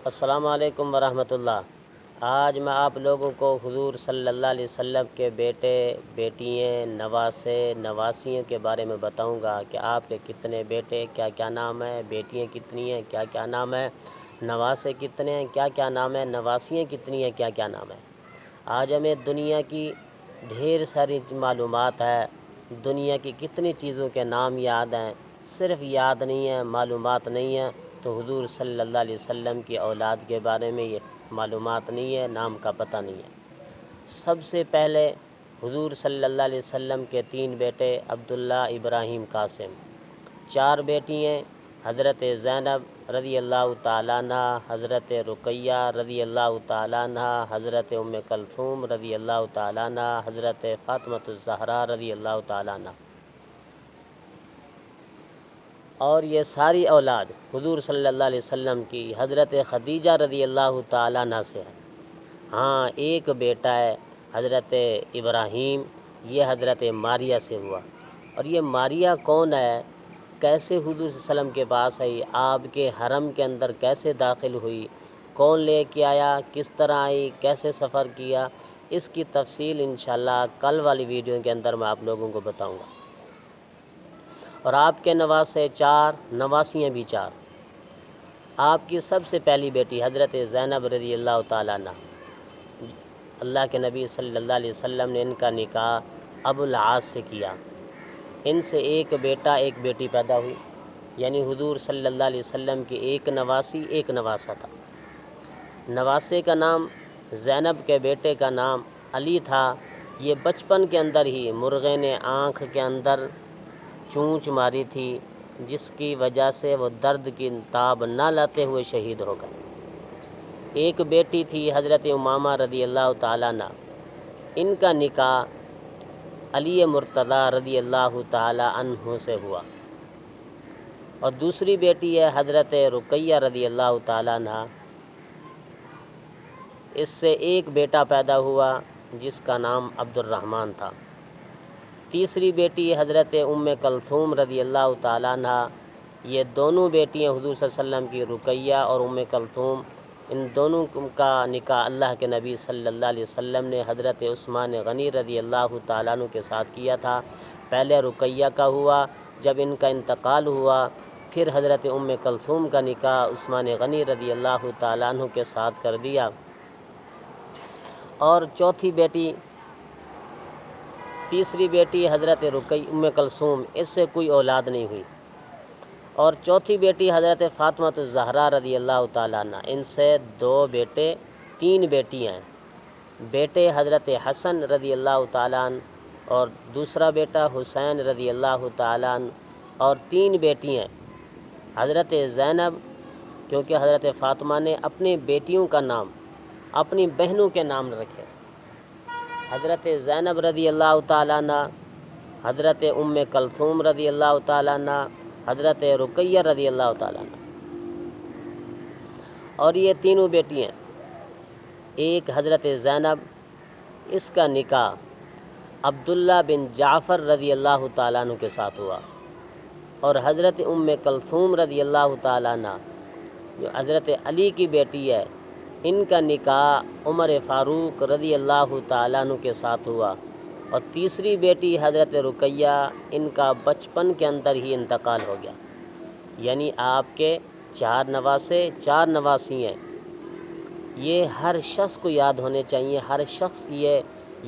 السلام علیکم ورحمۃ اللہ۔ آج میں آپ لوگوں کو حضور صلی اللہ علیہ وسلم کے بیٹے بیٹیاں نواسے نواسیوں کے بارے میں بتاؤں گا کہ آپ کے کتنے بیٹے کیا کیا نام ہے، بیٹیاں کتنی ہیں کیا کیا نام ہے، نواسے کتنے ہیں کیا کیا نام ہے، نواسیاں کتنی ہیں کیا کیا نام ہے۔ آج ہمیں دنیا کی ڈھیر ساری معلومات ہے، دنیا کی کتنی چیزوں کے نام یاد ہیں، صرف یاد نہیں ہے، معلومات نہیں ہے، تو حضور صلی اللہ علیہ وسلم کی اولاد کے بارے میں یہ معلومات نہیں ہے، نام کا پتہ نہیں ہے۔ سب سے پہلے حضور صلی اللہ علیہ وسلم کے 3 بیٹے عبداللہ، ابراہیم، قاسم، 4 بیٹی ہیں حضرت زینب رضی اللہ تعالیٰ عنہ، حضرت رقیہ رضی اللہ تعالیٰ عنہ، حضرت ام کلثوم رضی اللہ تعالیٰ عنہ، حضرت فاطمۃ الزہرا رضی اللہ تعالیٰ عنہ۔ اور یہ ساری اولاد حضور صلی اللہ علیہ وسلم کی حضرت خدیجہ رضی اللہ تعالیٰ عنہ سے ہے۔ ہاں، ایک بیٹا ہے حضرت ابراہیم، یہ حضرت ماریہ سے ہوا۔ اور یہ ماریہ کون ہے، کیسے حضور صلی اللہ علیہ وسلم کے پاس آئی، آپ کے حرم کے اندر کیسے داخل ہوئی، کون لے کے آیا، کس طرح آئی، کیسے سفر کیا، اس کی تفصیل انشاءاللہ کل والی ویڈیو کے اندر میں آپ لوگوں کو بتاؤں گا۔ اور آپ کے نواسے 4، نواسیاں بھی 4۔ آپ کی سب سے پہلی بیٹی حضرت زینب رضی اللہ تعالیٰ عنہ، اللہ کے نبی صلی اللہ علیہ وسلم نے ان کا نکاح ابو العاص سے کیا۔ ان سے ایک بیٹا ایک بیٹی پیدا ہوئی، یعنی حضور صلی اللہ علیہ وسلم کی ایک نواسی ایک نواسہ تھا۔ نواسے کا نام زینب، کے بیٹے کا نام علی تھا۔ یہ بچپن کے اندر ہی مرغے نے آنکھ کے اندر چونچ ماری تھی، جس کی وجہ سے وہ درد کی تاب نہ لاتے ہوئے شہید ہو گئے۔ ایک بیٹی تھی حضرت امامہ رضی اللہ تعالیٰ عنہ، ان کا نکاح علی مرتضیٰ رضی اللہ تعالیٰ عنہ سے ہوا۔ اور دوسری بیٹی ہے حضرت رقیہ رضی اللہ تعالیٰ عنہ، اس سے ایک بیٹا پیدا ہوا جس کا نام عبد الرحمن تھا۔ تیسری بیٹی حضرت ام کلثوم رضی اللہ تعالیٰ عنہ، یہ دونوں بیٹیاں حضور صلی اللہ علیہ وسلم کی، رقیہ اور ام کلثوم، ان دونوں کا نکاح اللہ کے نبی صلی اللہ علیہ وسلم نے حضرت عثمان غنی رضی اللہ تعالیٰ عنہ کے ساتھ کیا تھا۔ پہلے رقیہ کا ہوا، جب ان کا انتقال ہوا پھر حضرت ام کلثوم کا نکاح عثمان غنی رضی اللہ تعالیٰ عنہ کے ساتھ کر دیا۔ اور تیسری بیٹی حضرت ام کلثوم، اس سے کوئی اولاد نہیں ہوئی۔ اور چوتھی بیٹی حضرت فاطمۃ الزہرا رضی اللہ تعالیٰ عنہ، ان سے 2 بیٹے 3 بیٹیاں ہیں۔ بیٹے حضرت حسن رضی اللہ تعالیٰ عنہ اور دوسرا بیٹا حسین رضی اللہ تعالیٰ عنہ، اور 3 بیٹیاں حضرت زینب، کیونکہ حضرت فاطمہ نے اپنی بیٹیوں کا نام اپنی بہنوں کے نام رکھے، حضرت زینب رضی اللہ تعالیٰ عنہ، حضرت ام کلثوم رضی اللہ تعالیٰ عنہ، حضرت رقیہ رضی اللہ تعالیٰ عنہ۔ اور یہ تینوں بیٹیاں، ایک حضرت زینب، اس کا نکاح عبداللہ بن جعفر رضی اللہ تعالیٰ عنہ کے ساتھ ہوا۔ اور حضرت ام کلثوم رضی اللہ تعالیٰ عنہ، جو حضرت علی کی بیٹی ہے، ان کا نکاح عمر فاروق رضی اللہ تعالیٰ عنہ کے ساتھ ہوا۔ اور تیسری بیٹی حضرت رقیہ، ان کا بچپن کے اندر ہی انتقال ہو گیا۔ یعنی آپ کے 4 نواسے 4 نواسی ہیں۔ یہ ہر شخص کو یاد ہونے چاہیے، ہر شخص یہ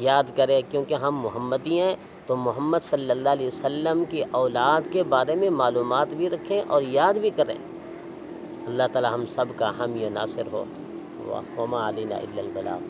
یاد کرے، کیونکہ ہم محمدی ہیں تو محمد صلی اللہ علیہ وسلم کی اولاد کے بارے میں معلومات بھی رکھیں اور یاد بھی کریں۔ اللہ تعالی ہم سب کا حامی و ناصر ہو۔ وما علینا الا البلاغ۔